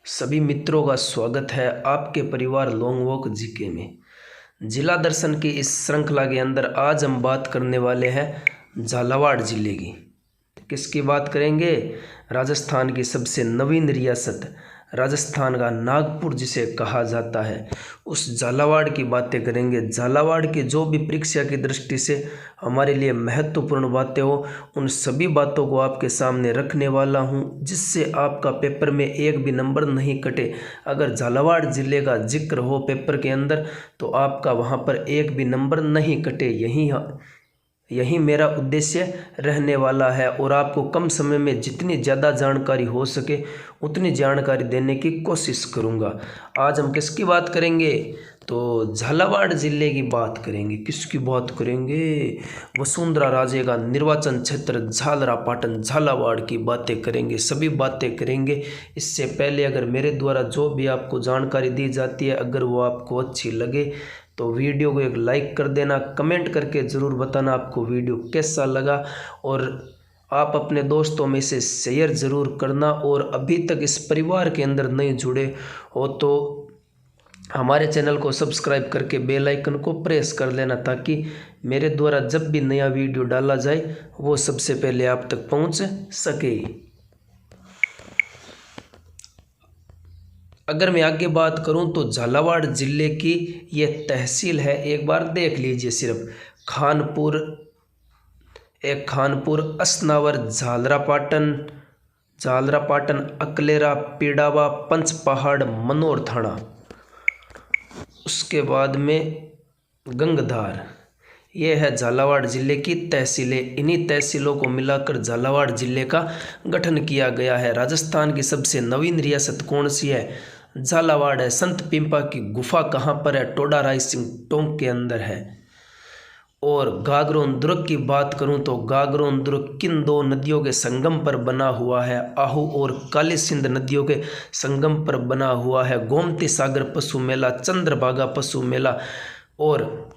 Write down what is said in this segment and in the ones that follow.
सभी मित्रों का स्वागत है आपके परिवार लॉन्ग वॉक जीके में। जिला दर्शन की इस श्रृंखला के अंदर आज हम बात करने वाले हैं झालावाड़ जिले की। किसकी बात करेंगे? राजस्थान की सबसे नवीन रियासत राजस्थान का नागपुर जिसे कहा जाता है, उस झालावाड़ की बातें करेंगे। झालावाड़ की जो भी परीक्षा की दृष्टि से हमारे लिए महत्वपूर्ण बातें हो, उन सभी बातों को आपके सामने रखने वाला हूं, जिससे आपका पेपर में एक भी नंबर नहीं कटे। अगर झालावाड़ ज़िले का जिक्र हो पेपर के अंदर तो आपका वहां पर एक भी नंबर नहीं कटे। यही मेरा उद्देश्य रहने वाला है और आपको कम समय में जितनी ज़्यादा जानकारी हो सके उतनी जानकारी देने की कोशिश करूंगा। आज हम किसकी बात करेंगे? तो झालावाड़ ज़िले की बात करेंगे। किसकी बात करेंगे? वसुंधरा राजे का निर्वाचन क्षेत्र झालरापाटन झालावाड़ की बातें करेंगे, सभी बातें करेंगे। इससे पहले अगर मेरे द्वारा जो भी आपको जानकारी दी जाती है, अगर वो आपको अच्छी लगे तो वीडियो को एक लाइक कर देना, कमेंट करके ज़रूर बताना आपको वीडियो कैसा लगा, और आप अपने दोस्तों में से शेयर ज़रूर करना। और अभी तक इस परिवार के अंदर नहीं जुड़े हो तो हमारे चैनल को सब्सक्राइब करके बेल आइकन को प्रेस कर लेना, ताकि मेरे द्वारा जब भी नया वीडियो डाला जाए वो सबसे पहले आप तक पहुंच सके। अगर मैं आगे बात करूं तो झालावाड़ ज़िले की ये तहसील है, एक बार देख लीजिए सिर्फ। खानपुर, असनावर, झालरापाटन, अकलेरा, पीड़ावा, पंचपहाड़, मनोर थाना, उसके बाद में गंगधार। ये है झालावाड़ ज़िले की तहसीलें। इन्हीं तहसीलों को मिलाकर झालावाड़ ज़िले का गठन किया गया है। राजस्थान की सबसे नवीन रियासत कौन सी है? झालावाड़ है। संत पिंपा की गुफा कहाँ पर है? टोडा रायसिंह टोंक के अंदर है। और गागरोन दुर्ग की बात करूं तो गागरोन दुर्ग किन दो नदियों के संगम पर बना हुआ है? आहू और काली सिंध नदियों के संगम पर बना हुआ है। गोमती सागर पशु मेला, चंद्रभागा पशु मेला और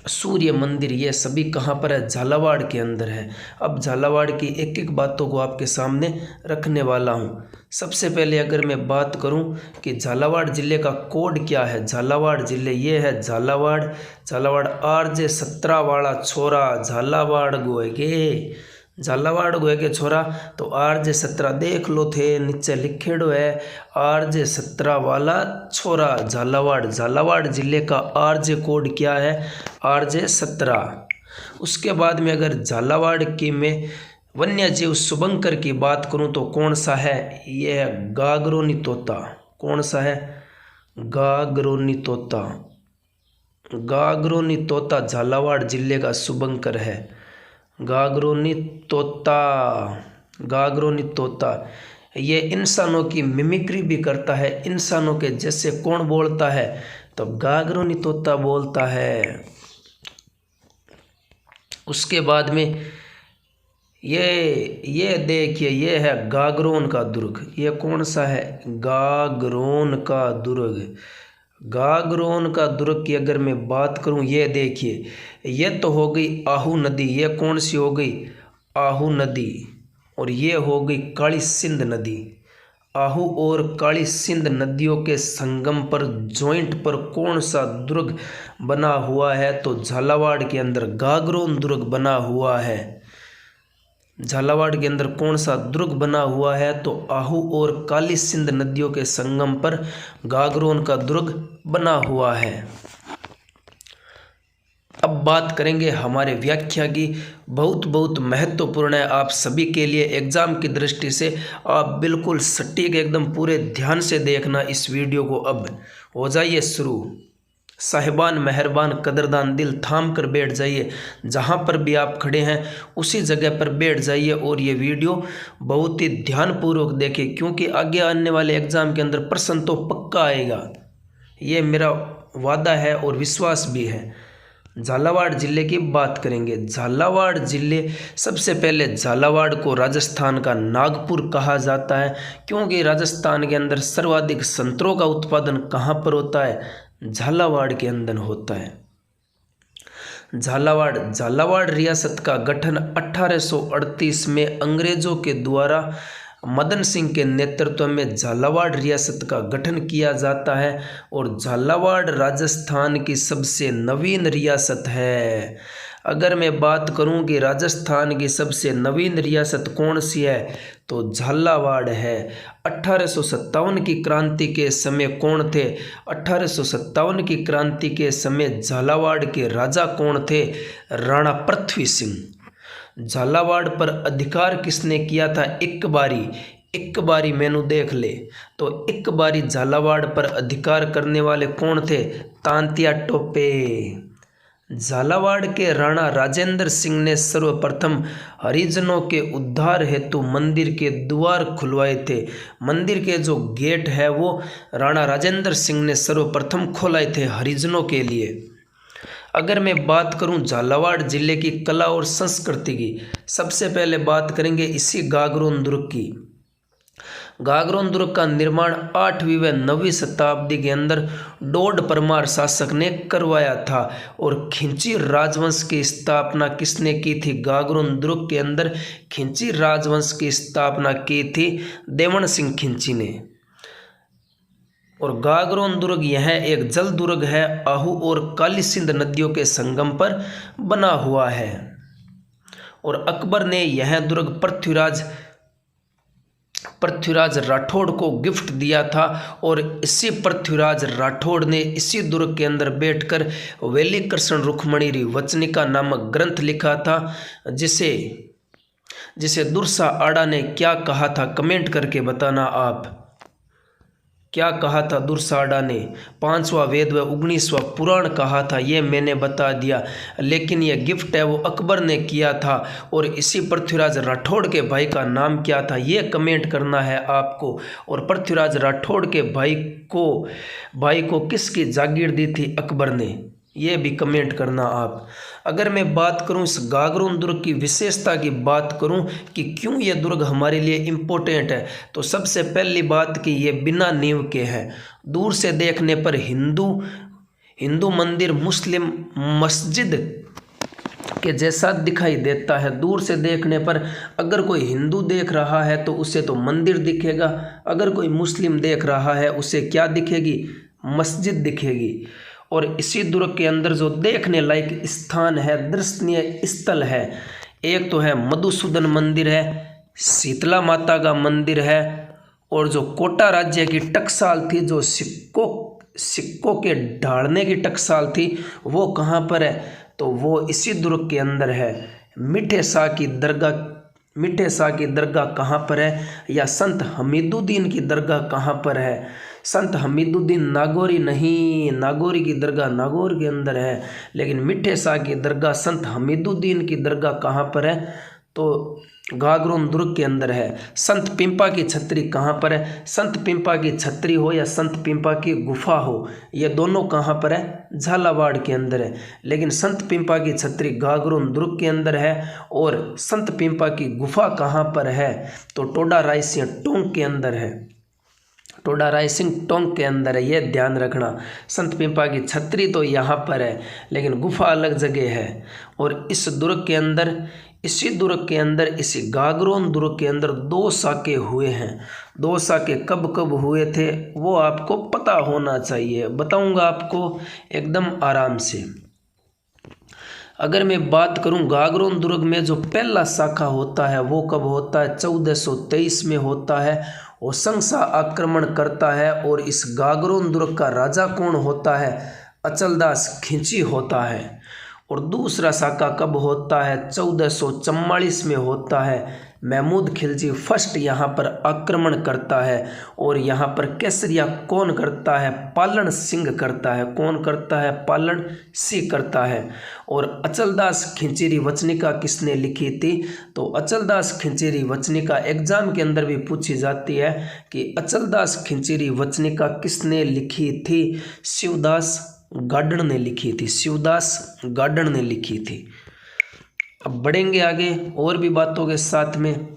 सूर्य मंदिर, ये सभी कहाँ पर है? झालावाड़ के अंदर है। अब झालावाड़ की एक एक बातों को आपके सामने रखने वाला हूँ। सबसे पहले अगर मैं बात करूँ कि झालावाड़ ज़िले का कोड क्या है, झालावाड़ ज़िले ये है झालावाड़ RJ 17 वाला छोरा झालावाड़ गोए के छोरा। तो RJ 17 देख लो थे, नीचे लिखेड़ो है RJ 17 वाला छोरा झालावाड़ ज़िले का RJ कोड क्या है? RJ 17। उसके बाद में अगर झालावाड़ की में वन्य जीव शुभंकर की बात करूं तो कौन सा है? ये है गागरोनी तोता। कौन सा है? गागरोनी तोता झालावाड़ ज़िले का शुभंकर है। गागरोनी तोता ये इंसानों की मिमिक्री भी करता है। इंसानों के जैसे कौन बोलता है? तो गागरोनी तोता बोलता है। उसके बाद में ये देखिए, ये है गागरोन का दुर्ग। ये कौन सा है? गागरोन का दुर्ग की अगर मैं बात करूं, ये देखिए, ये तो हो गई आहू नदी। ये कौन सी हो गई? आहू नदी। और ये हो गई काली सिंध नदी। आहू और काली सिंध नदियों के संगम पर, जॉइंट पर कौन सा दुर्ग बना हुआ है? तो झालावाड़ के अंदर गागरोन दुर्ग बना हुआ है। झालावाड़ के अंदर कौन सा दुर्ग बना हुआ है? तो आहू और काली सिंध नदियों के संगम पर गागरोन का दुर्ग बना हुआ है। अब बात करेंगे हमारे व्याख्या की, बहुत महत्वपूर्ण है आप सभी के लिए एग्ज़ाम की दृष्टि से। आप बिल्कुल सटीक एकदम पूरे ध्यान से देखना इस वीडियो को। अब हो जाइए शुरू। साहिबान, मेहरबान, कदरदान, दिल थाम कर बैठ जाइए। जहाँ पर भी आप खड़े हैं उसी जगह पर बैठ जाइए और ये वीडियो बहुत ही ध्यानपूर्वक देखें, क्योंकि आगे आने वाले एग्ज़ाम के अंदर प्रश्न तो पक्का आएगा। ये मेरा वादा है और विश्वास भी है। झालावाड़ ज़िले की बात करेंगे। झालावाड़ ज़िले, सबसे पहले झालावाड़ को राजस्थान का नागपुर कहा जाता है, क्योंकि राजस्थान के अंदर सर्वाधिक संतरों का उत्पादन कहाँ पर होता है? झालावाड़ के अंदर होता है। झालावाड़ रियासत का गठन 1838 में अंग्रेजों के द्वारा मदन सिंह के नेतृत्व में झालावाड़ रियासत का गठन किया जाता है और झालावाड़ राजस्थान की सबसे नवीन रियासत है। अगर मैं बात करूं कि राजस्थान की सबसे नवीन रियासत कौन सी है तो झालावाड़ है। 1857 की क्रांति के समय कौन थे? 1857 की क्रांति के समय झालावाड़ के राजा कौन थे? राणा पृथ्वी सिंह। झालावाड़ पर अधिकार किसने किया था? एक बारी मैनू देख ले तो एक बारी झालावाड़ पर अधिकार करने वाले कौन थे? तांतिया टोपे। झालावाड़ के राणा राजेंद्र सिंह ने सर्वप्रथम हरिजनों के उद्धार हेतु मंदिर के द्वार खुलवाए थे। मंदिर के जो गेट है वो राणा राजेंद्र सिंह ने सर्वप्रथम खोलाए थे हरिजनों के लिए। अगर मैं बात करूं झालावाड़ जिले की कला और संस्कृति की, सबसे पहले बात करेंगे इसी गागरोन दुर्ग की। गागरोन दुर्ग का निर्माण 8वीं व 9वीं शताब्दी के अंदर डोड परमार शासक ने करवाया था और खिंची राजवंश की स्थापना किसने की थी? गागरोन दुर्ग के अंदर खिंची राजवंश की स्थापना की थी देवण सिंह खिंची ने। और गागरोन दुर्ग यह एक जल दुर्ग है, आहू और काली सिंध नदियों के संगम पर बना हुआ है। और अकबर ने यह दुर्ग पृथ्वीराज राठौड़ को गिफ्ट दिया था और इसी पृथ्वीराज राठौड़ ने इसी दुर्ग के अंदर बैठकर वेली कृष्ण रुक्मणी वचनिका नामक ग्रंथ लिखा था, जिसे दुर्सा आड़ा ने क्या कहा था? कमेंट करके बताना आप क्या कहा था दुर्साड़ा ने। 5वां वेद व 19वां पुराण कहा था, ये मैंने बता दिया, लेकिन ये गिफ्ट है वो अकबर ने किया था। और इसी पृथ्वीराज राठौड़ के भाई का नाम क्या था ये कमेंट करना है आपको। और पृथ्वीराज राठौड़ के भाई को किसकी जागीर दी थी अकबर ने, ये भी कमेंट करना आप। अगर मैं बात करूं इस गागरोन दुर्ग की विशेषता की बात करूं कि क्यों ये दुर्ग हमारे लिए इम्पोर्टेंट है, तो सबसे पहली बात कि ये बिना नींव के है। दूर से देखने पर हिंदू मंदिर मुस्लिम मस्जिद के जैसा दिखाई देता है। दूर से देखने पर अगर कोई हिंदू देख रहा है तो उसे तो मंदिर दिखेगा, अगर कोई मुस्लिम देख रहा है उसे क्या दिखेगी? मस्जिद दिखेगी। और इसी दुर्ग के अंदर जो देखने लायक स्थान है, दर्शनीय स्थल है, एक तो है मधुसूदन मंदिर है, शीतला माता का मंदिर है, और जो कोटा राज्य की टकसाल थी, जो सिक्कों के ढालने की टकसाल थी, वो कहाँ पर है? तो वो इसी दुर्ग के अंदर है। मीठे शाह की दरगाह कहाँ पर है? या संत हमीदुद्दीन की दरगाह कहाँ पर है? संत हमीदुद्दीन नागौरी नहीं, नागौरी की दरगाह नागौर के अंदर है, लेकिन मीठे शाह की दरगाह संत हमीदुद्दीन की दरगाह कहाँ पर है? तो गागरोन दुर्ग के अंदर है। संत पिंपा की छतरी कहाँ पर है? संत पिंपा की छतरी हो या संत पिंपा की गुफा हो, ये दोनों कहाँ पर है? झालावाड़ के अंदर है। लेकिन संत पिंपा की छतरी गागरोन दुर्ग के अंदर है। और संत पिंपा की गुफा कहाँ पर है? तो टोडा रायसिंह टोंक के अंदर है। टोडा रायसिंह टोंक के अंदर है, ये ध्यान रखना। संत पिंपा की छतरी तो यहाँ पर है, लेकिन गुफा अलग जगह है। और इसी दुर्ग के अंदर इसी गागरोन दुर्ग के अंदर 2 साके हुए हैं। 2 साके कब कब हुए थे वो आपको पता होना चाहिए, बताऊंगा आपको एकदम आराम से। अगर मैं बात करूं गागरोन दुर्ग में जो पहला शाखा होता है वो कब होता है? 1423 में होता है। होशंग आक्रमण करता है और इस गागरोन दुर्ग का राजा कौन होता है? अचलदास खिंची होता है। और दूसरा शाखा कब होता है? 1444 में होता है। महमूद खिलजी फर्स्ट यहाँ पर आक्रमण करता है और यहाँ पर केसरिया कौन करता है? पालन सिंह करता है। कौन करता है? पालन सिंह करता है। और अचलदास खिंचीरी वचनिका किसने लिखी थी? तो अचलदास खिंचीरी वचनिका एग्जाम के अंदर भी पूछी जाती है कि अचलदास खिंचीरी वचनिका किसने लिखी थी? शिवदास गाडण ने लिखी थी। शिवदास गाडण ने लिखी थी। अब बढ़ेंगे आगे और भी बातों के साथ में।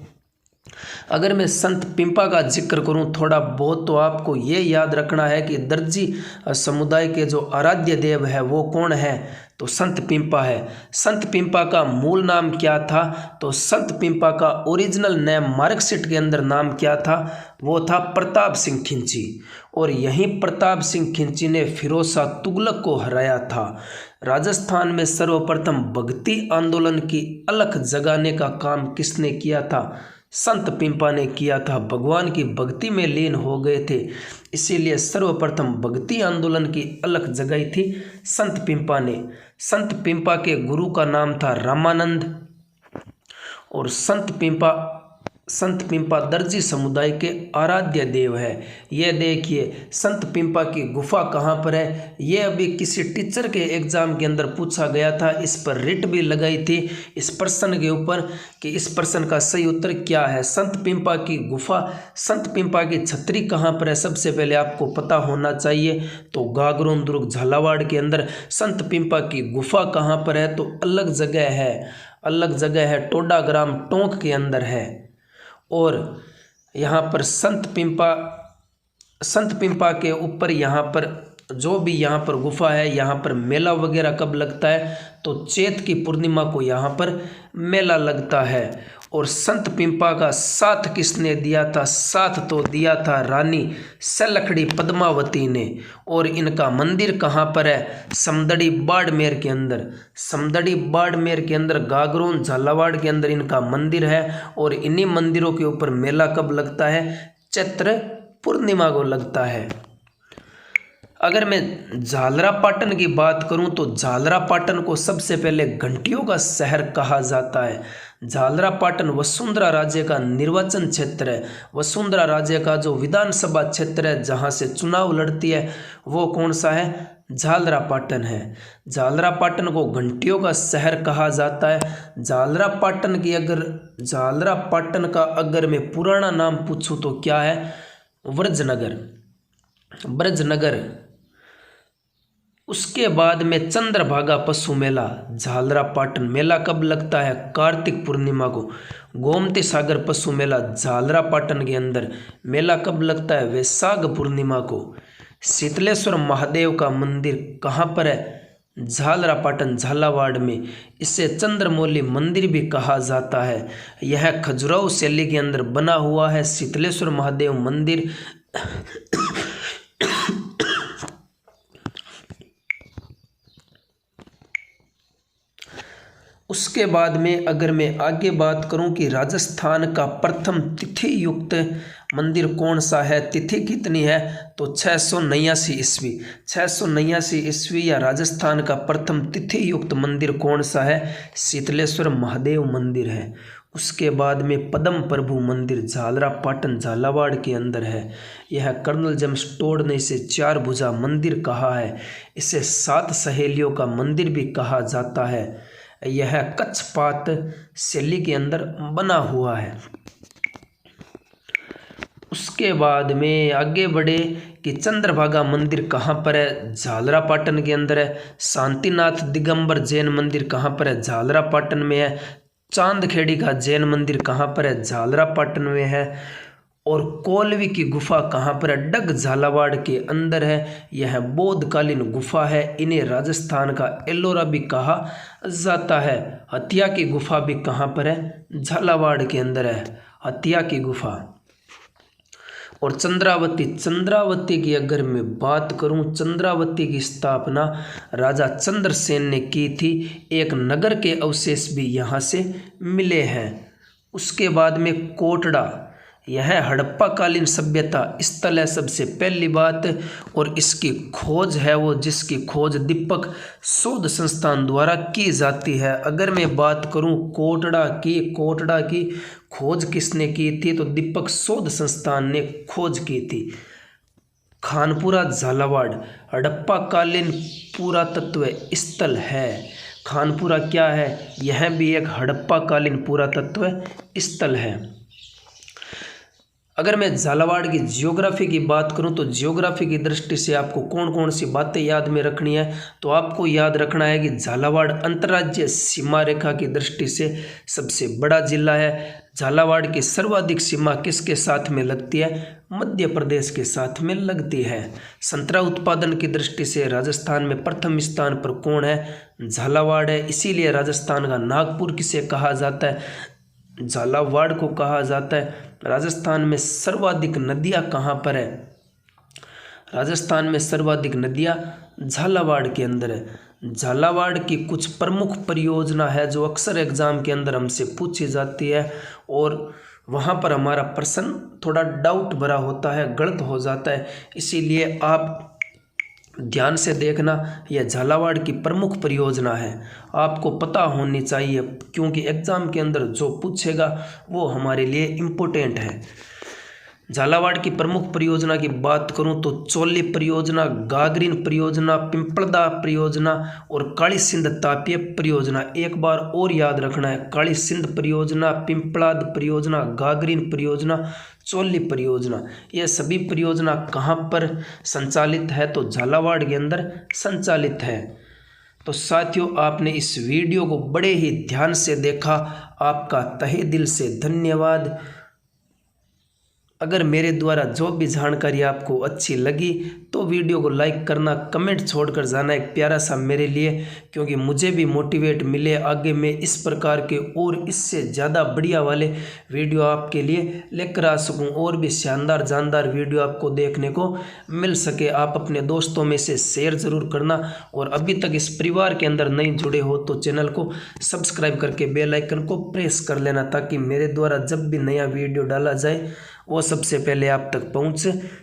अगर मैं संत पिंपा का जिक्र करूं थोड़ा बहुत, तो आपको ये याद रखना है कि दर्जी समुदाय के जो आराध्य देव है वो कौन है? तो संत पिंपा है। संत पिंपा का मूल नाम क्या था? तो संत पिंपा का ओरिजिनल नेम मार्कशीट के अंदर नाम क्या था? वो था प्रताप सिंह खिंची। और यहीं प्रताप सिंह खिंची ने फिरोज शाह तुगलक को हराया था। राजस्थान में सर्वप्रथम भक्ति आंदोलन की अलख जगाने का काम किसने किया था? संत पिंपा ने किया था। भगवान की भक्ति में लीन हो गए थे, इसीलिए सर्वप्रथम भक्ति आंदोलन की अलख जगाई थी संत पिंपा ने। संत पिंपा के गुरु का नाम था रामानंद। और संत पिंपा दर्जी समुदाय के आराध्य देव है। ये देखिए संत पिंपा की गुफा कहाँ पर है, ये अभी किसी टीचर के एग्जाम के अंदर पूछा गया था। इस पर रिट भी लगाई थी इस प्रश्न के ऊपर कि इस प्रश्न का सही उत्तर क्या है। संत पिंपा की गुफा, संत पिंपा की छतरी कहाँ पर है, सबसे पहले आपको पता होना चाहिए। तो गागरोन दुर्ग झालावाड़ के अंदर संत पिंपा की गुफा कहाँ पर है? तो अलग जगह है, टोडा ग्राम टोंक के अंदर है। और यहाँ पर संत पिंपा के ऊपर यहाँ पर जो भी यहाँ पर गुफा है, यहाँ पर मेला वगैरह कब लगता है? तो चैत की पूर्णिमा को यहाँ पर मेला लगता है। और संत पिंपा का साथ किसने दिया था? साथ तो दिया था रानी सलखड़ी पद्मावती ने। और इनका मंदिर कहाँ पर है? समदड़ी बाड़मेर के अंदर। समदड़ी बाड़मेर के अंदर गागरोन झालावाड़ के अंदर इनका मंदिर है। और इन्हीं मंदिरों के ऊपर मेला कब लगता है? चैत्र पूर्णिमा को लगता है। अगर मैं झालरापाटन की बात करूं तो झालरापाटन को सबसे पहले घंटियों का शहर कहा जाता है। झालरापाटन वसुंधरा राज्य का निर्वाचन क्षेत्र है। वसुंधरा राज्य का जो विधानसभा क्षेत्र है जहां से चुनाव लड़ती है वो कौन सा है? झालरापाटन है। झालरापाटन को घंटियों का शहर कहा जाता है। झालरापाटन का अगर मैं पुराना नाम पूछूं तो क्या है? ब्रजनगर। उसके बाद में चंद्रभागा पशु मेला। झालरापाटन मेला कब लगता है? कार्तिक पूर्णिमा को। गोमती सागर पशु मेला झालरापाटन के अंदर मेला कब लगता है? वैशाख पूर्णिमा को। शीतलेश्वर महादेव का मंदिर कहाँ पर है? झालरापाटन झालावाड़ में। इसे चंद्रमौली मंदिर भी कहा जाता है। यह खजुराहो शैली के अंदर बना हुआ है शीतलेश्वर महादेव मंदिर। उसके बाद में अगर मैं आगे बात करूं कि राजस्थान का प्रथम तिथि युक्त मंदिर कौन सा है, तिथि कितनी है? तो 689 ईस्वी। 689 ईस्वी या राजस्थान का प्रथम तिथि युक्त मंदिर कौन सा है? शीतलेश्वर महादेव मंदिर है। उसके बाद में पद्म प्रभु मंदिर झालरापाटन झालावाड़ के अंदर है। यह कर्नल जेम्स टोड ने इसे 4 भुजा मंदिर कहा है। इसे 7 सहेलियों का मंदिर भी कहा जाता है। यह कच्छपात शैली के अंदर बना हुआ है। उसके बाद में आगे बढ़े कि चंद्रभागा मंदिर कहाँ पर है? झालरापाटन के अंदर है। शांतिनाथ दिगंबर जैन मंदिर कहाँ पर है? झालरापाटन में है। चांदखेड़ी का जैन मंदिर कहाँ पर है? झालरापाटन में है। और कोलवी की गुफा कहाँ पर है? डग झालावाड़ के अंदर है। यह बौद्धकालीन गुफा है। इन्हें राजस्थान का एलोरा भी कहा जाता है। हथिया की गुफा भी कहाँ पर है? झालावाड़ के अंदर है हथिया की गुफा। और चंद्रावती की अगर मैं बात करूं, चंद्रावती की स्थापना राजा चंद्रसेन ने की थी। एक नगर के अवशेष भी यहाँ से मिले हैं। उसके बाद में कोटड़ा, यह हड़प्पा कालीन सभ्यता स्थल है सबसे पहली बात। और इसकी खोज है वो जिसकी खोज दीपक शोध संस्थान द्वारा की जाती है। अगर मैं बात करूं कोटड़ा की खोज किसने की थी? तो दीपक शोध संस्थान ने खोज की थी। खानपुरा झालावाड़ हड़प्पा कालीन पुरातत्व स्थल है। खानपुरा क्या है? यह भी एक हड़प्पा कालीन पुरातत्व स्थल है। अगर मैं झालावाड़ की जियोग्राफी की बात करूं तो जियोग्राफी की दृष्टि से आपको कौन कौन सी बातें याद में रखनी है, तो आपको याद रखना है कि झालावाड़ अंतर्राज्यीय सीमा रेखा की दृष्टि से सबसे बड़ा जिला है। झालावाड़ की सर्वाधिक सीमा किसके साथ में लगती है? मध्य प्रदेश के साथ में लगती है। संतरा उत्पादन की दृष्टि से राजस्थान में प्रथम स्थान पर कौन है? झालावाड़ है। इसीलिए राजस्थान का नागपुर किसे कहा जाता है? झालावाड़ को कहा जाता है। राजस्थान में सर्वाधिक नदियाँ कहाँ पर है? राजस्थान में सर्वाधिक नदियाँ झालावाड़ के अंदर है। झालावाड़ की कुछ प्रमुख परियोजना है जो अक्सर एग्जाम के अंदर हमसे पूछी जाती है और वहाँ पर हमारा प्रश्न थोड़ा डाउट भरा होता है, गलत हो जाता है। इसीलिए आप ध्यान से देखना, यह झालावाड़ की प्रमुख परियोजना है, आपको पता होनी चाहिए क्योंकि एग्ज़ाम के अंदर जो पूछेगा वो हमारे लिए इम्पोर्टेंट है। झालावाड़ की प्रमुख परियोजना की बात करूं तो चोली परियोजना, गागरीन परियोजना, पिंपलदा परियोजना और काली सिंध तापीय परियोजना। एक बार और याद रखना है, काली सिंध परियोजना, पिंपलाद परियोजना, गागरीन परियोजना, चोली परियोजना। ये सभी परियोजना कहाँ पर संचालित है? तो झालावाड़ के अंदर संचालित है। तो साथियों, आपने इस वीडियो को बड़े ही ध्यान से देखा, आपका तहे दिल से धन्यवाद। अगर मेरे द्वारा जो भी जानकारी आपको अच्छी लगी तो वीडियो को लाइक करना, कमेंट छोड़कर जाना एक प्यारा सा मेरे लिए, क्योंकि मुझे भी मोटिवेट मिले आगे मैं इस प्रकार के और इससे ज़्यादा बढ़िया वाले वीडियो आपके लिए लेकर आ सकूं और भी शानदार जानदार वीडियो आपको देखने को मिल सके। आप अपने दोस्तों में से शेयर ज़रूर करना और अभी तक इस परिवार के अंदर नहीं जुड़े हो तो चैनल को सब्सक्राइब करके बेल आइकन को प्रेस कर लेना, ताकि मेरे द्वारा जब भी नया वीडियो डाला जाए वो सबसे पहले आप तक पहुंच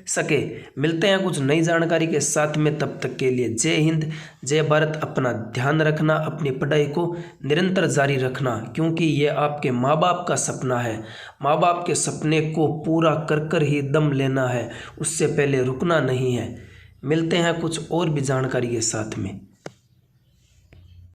सके। मिलते हैं कुछ नई जानकारी के साथ में, तब तक के लिए जय हिंद, जय भारत। अपना ध्यान रखना, अपनी पढ़ाई को निरंतर जारी रखना, क्योंकि ये आपके माँ बाप का सपना है। माँ बाप के सपने को पूरा कर कर ही दम लेना है, उससे पहले रुकना नहीं है। मिलते हैं कुछ और भी जानकारी के साथ में।